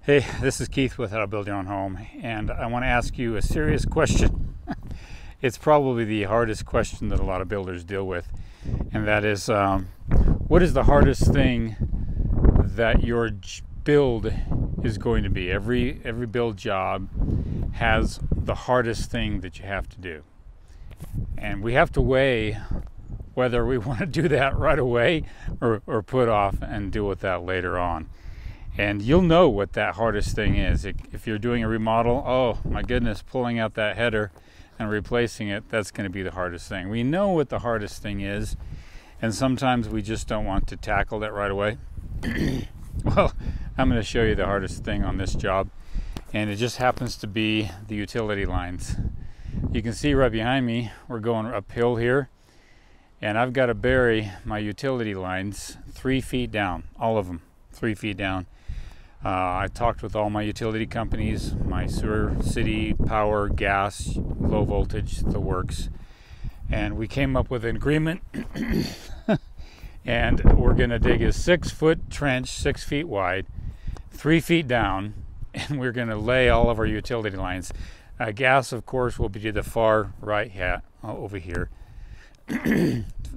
Hey, this is Keith with How to Build Your Own Home, and I want to ask you a serious question. It's probably the hardest question that a lot of builders deal with, and that is, what is the hardest thing that your build is going to be? Every build job has the hardest thing that you have to do, and we have to weigh whether we want to do that right away or put off and deal with that later on. And you'll know what that hardest thing is. If you're doing a remodel, oh my goodness, pulling out that header and replacing it, that's going to be the hardest thing. We know what the hardest thing is, and sometimes we just don't want to tackle that right away. Well, I'm going to show you the hardest thing on this job, and it just happens to be the utility lines. You can see right behind me, we're going uphill here, and I've got to bury my utility lines 3 feet down, all of them 3 feet down. I talked with all my utility companies, my sewer, city, power, gas, low voltage, the works, and we came up with an agreement. And we're going to dig a 6-foot trench, 6 feet wide, 3 feet down, and we're going to lay all of our utility lines. Gas, of course, will be to the far right hat over here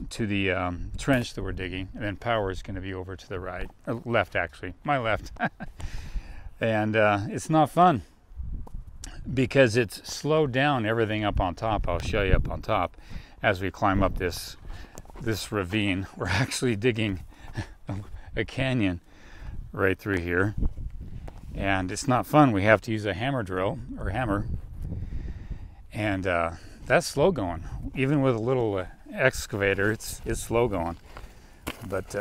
to the trench that we're digging, and then power is going to be over to the right, or left actually, my left. And it's not fun because it's slowed down everything up on top. I'll show you up on top as we climb up this ravine. We're actually digging a canyon right through here, and it's not fun. We have to use a hammer drill or hammer, and that's slow going. Even with a little excavator, it's slow going. But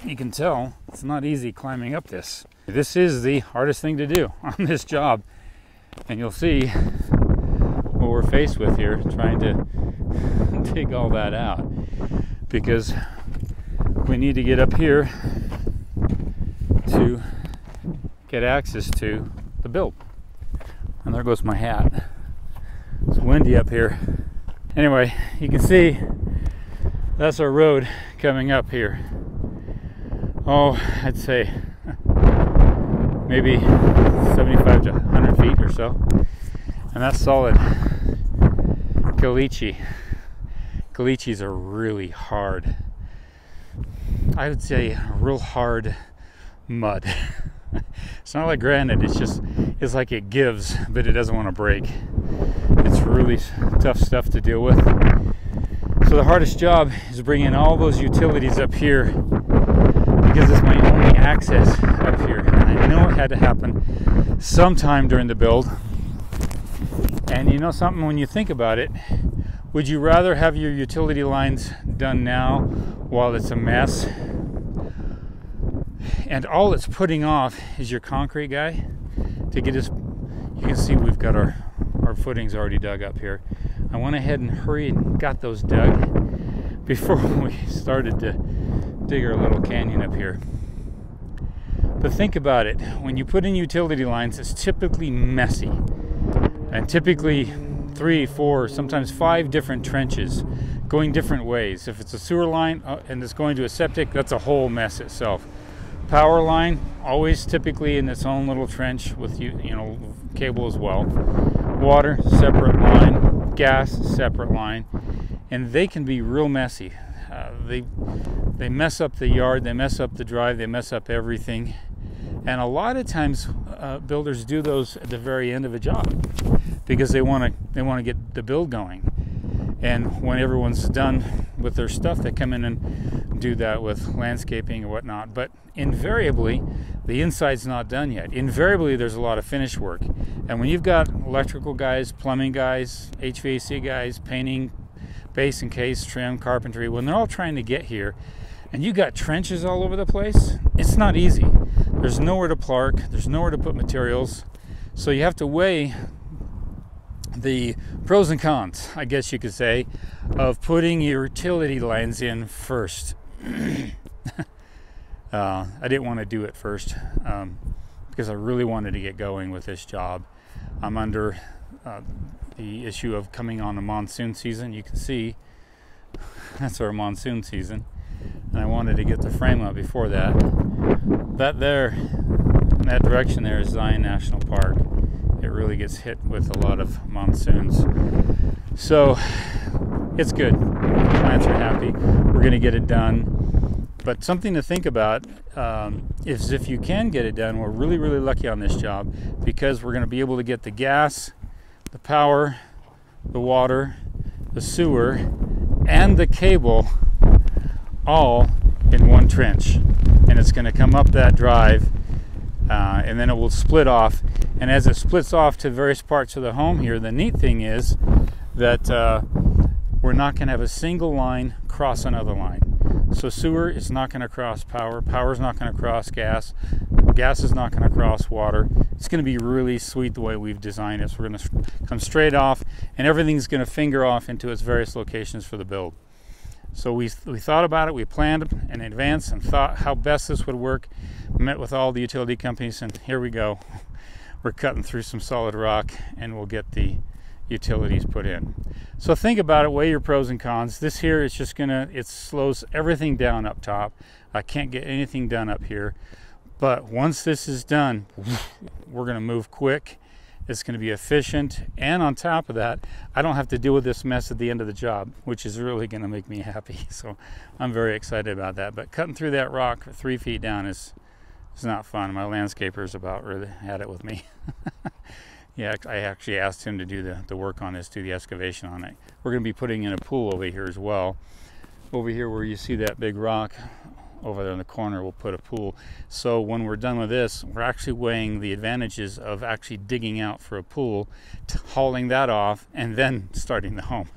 you can tell it's not easy climbing up this. This is the hardest thing to do on this job, and you'll see what we're faced with here, trying to dig all that out, because we need to get up here to get access to the build. And there goes my hat. It's windy up here. Anyway, you can see that's our road coming up here. Oh, I'd say maybe 75 to 100 feet or so. And that's solid caliche. Caliches are really hard. I would say real hard mud. It's not like granite, it's like it gives, but it doesn't want to break. It's really tough stuff to deal with. So the hardest job is bringing all those utilities up here, because it's my only access up here. And I know it had to happen sometime during the build. And you know something, when you think about it, would you rather have your utility lines done now while it's a mess, and all it's putting off is your concrete guy to get us? You can see we've got our footings already dug up here. I went ahead and hurried and got those dug before we started to dig our little canyon up here. But think about it, when you put in utility lines, it's typically messy, and typically 3, 4, sometimes 5 different trenches going different ways. If it's a sewer line and it's going to a septic, that's a whole mess itself. Power line, always typically in its own little trench with you know, cable as well. Water, separate line. Gas, separate line. And they can be real messy. They mess up the yard, they mess up the drive, they mess up everything. And a lot of times builders do those at the very end of a job because they want to get the build going. And when everyone's done with their stuff, they come in and do that with landscaping and whatnot. But invariably, the inside's not done yet. Invariably, there's a lot of finish work. And when you've got electrical guys, plumbing guys, HVAC guys, painting, base and case, trim, carpentry, when they're all trying to get here, and you got trenches all over the place, it's not easy. There's nowhere to park, there's nowhere to put materials. So you have to weigh the pros and cons, I guess you could say, of putting your utility lines in first. I didn't want to do it first because I really wanted to get going with this job. I'm under the issue of coming on the monsoon season. You can see that's our monsoon season, and I wanted to get the frame up before that. That there that direction there is Zion National Park. It really gets hit with a lot of monsoons. So it's good. Plants are happy. We're going to get it done. But something to think about is if you can get it done, we're really, really lucky on this job because we're going to be able to get the gas, the power, the water, the sewer, and the cable all in one trench. And it's going to come up that drive and then it will split off. And as it splits off to various parts of the home here, the neat thing is that we're not going to have a single line cross another line. So sewer is not going to cross power, power is not going to cross gas, gas is not going to cross water. It's going to be really sweet the way we've designed it. So we're going to come straight off and everything's going to finger off into its various locations for the build. So we thought about it, we planned in advance and thought how best this would work. Met with all the utility companies and here we go. We're cutting through some solid rock and we'll get the utilities put in. So think about it, weigh your pros and cons. This here is just it slows everything down up top. I can't get anything done up here. But once this is done, we're gonna move quick. It's gonna be efficient. And on top of that, I don't have to deal with this mess at the end of the job, which is really gonna make me happy. So I'm very excited about that. But cutting through that rock 3 feet down is not fun. My landscaper's about really had it with me. Yeah, I actually asked him to do the work on this, do the excavation on it. We're going to be putting in a pool over here as well. Over here where you see that big rock over there in the corner, we'll put a pool. So when we're done with this, we're actually weighing the advantages of actually digging out for a pool, hauling that off, and then starting the home.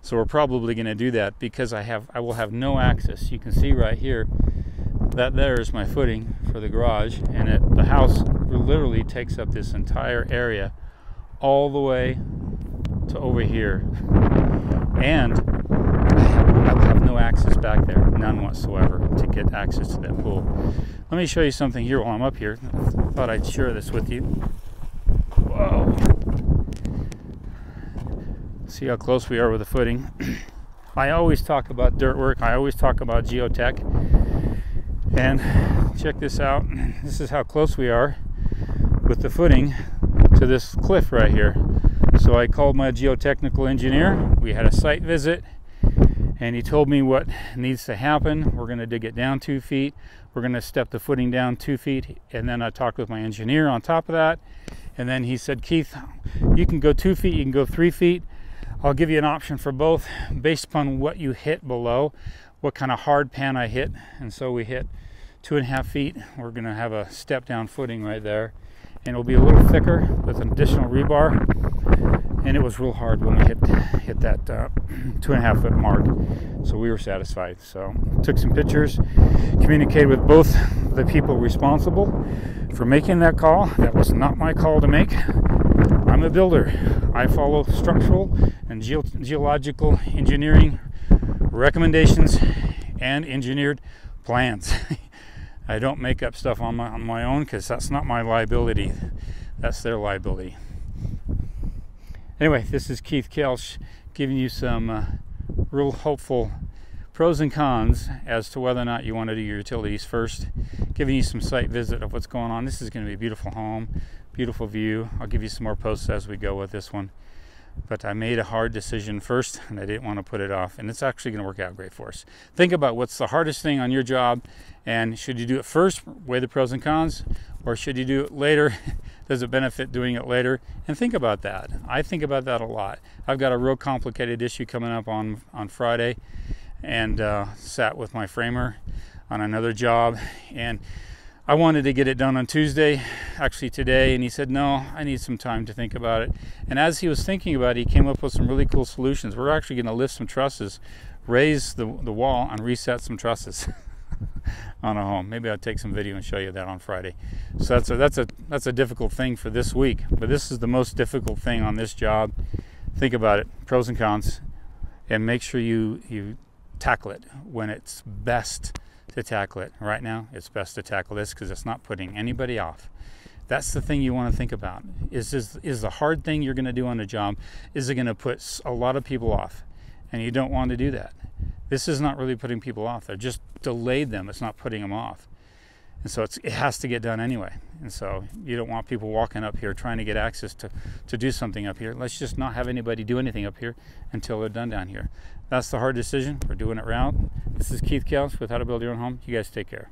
So we're probably going to do that because I will have no access. You can see right here that there is my footing for the garage, and the house literally takes up this entire area all the way to over here, and I will have no access back there, none whatsoever, to get access to that pool. Let me show you something here while I'm up here. I thought I'd share this with you. Whoa! See how close we are with the footing. I always talk about dirt work, I always talk about geotech, and check this out. This is how close we are with the footing to this cliff right here. So I called my geotechnical engineer. We had a site visit and he told me what needs to happen. We're going to dig it down 2 feet. We're going to step the footing down 2 feet, and then I talked with my engineer on top of that, and then he said, Keith, you can go 2 feet, you can go 3 feet. I'll give you an option for both based upon what you hit below, what kind of hard pan I hit. And so we hit 2.5 feet. We're going to have a step down footing right there, and it'll be a little thicker with an additional rebar. And it was real hard when we hit that 2.5 foot mark, so we were satisfied. So took some pictures, communicated with both the people responsible for making that call. That was not my call to make. I'm a builder. I follow structural and geological engineering recommendations and engineered plans. I don't make up stuff on my own, because that's not my liability. That's their liability. Anyway, this is Keith Kelch giving you some real hopeful pros and cons as to whether or not you want to do your utilities first, giving you some site visit of what's going on. This is going to be a beautiful home, beautiful view. I'll give you some more posts as we go with this one. But I made a hard decision first, and I didn't want to put it off, and it's actually going to work out great for us. Think about what's the hardest thing on your job, and should you do it first, weigh the pros and cons, or should you do it later? Does it benefit doing it later? And think about that. I think about that a lot. I've got a real complicated issue coming up on Friday, and sat with my framer on another job, and I wanted to get it done on Tuesday, actually today, and he said, no, I need some time to think about it. And as he was thinking about it, he came up with some really cool solutions. We're actually going to lift some trusses, raise the wall, and reset some trusses on a home. Maybe I'll take some video and show you that on Friday. So that's a difficult thing for this week, but this is the most difficult thing on this job. Think about it, pros and cons, and make sure you tackle it when it's best to tackle it. Right now, it's best to tackle this because it's not putting anybody off. That's the thing you want to think about. Is the hard thing you're going to do on a job, is it going to put a lot of people off? And you don't want to do that. This is not really putting people off. They're just delayed them. It's not putting them off. And so it has to get done anyway. And so you don't want people walking up here trying to get access to do something up here. Let's just not have anybody do anything up here until they're done down here. That's the hard decision. We're doing it right. This is Keith Kells with How to Build Your Own Home. You guys take care.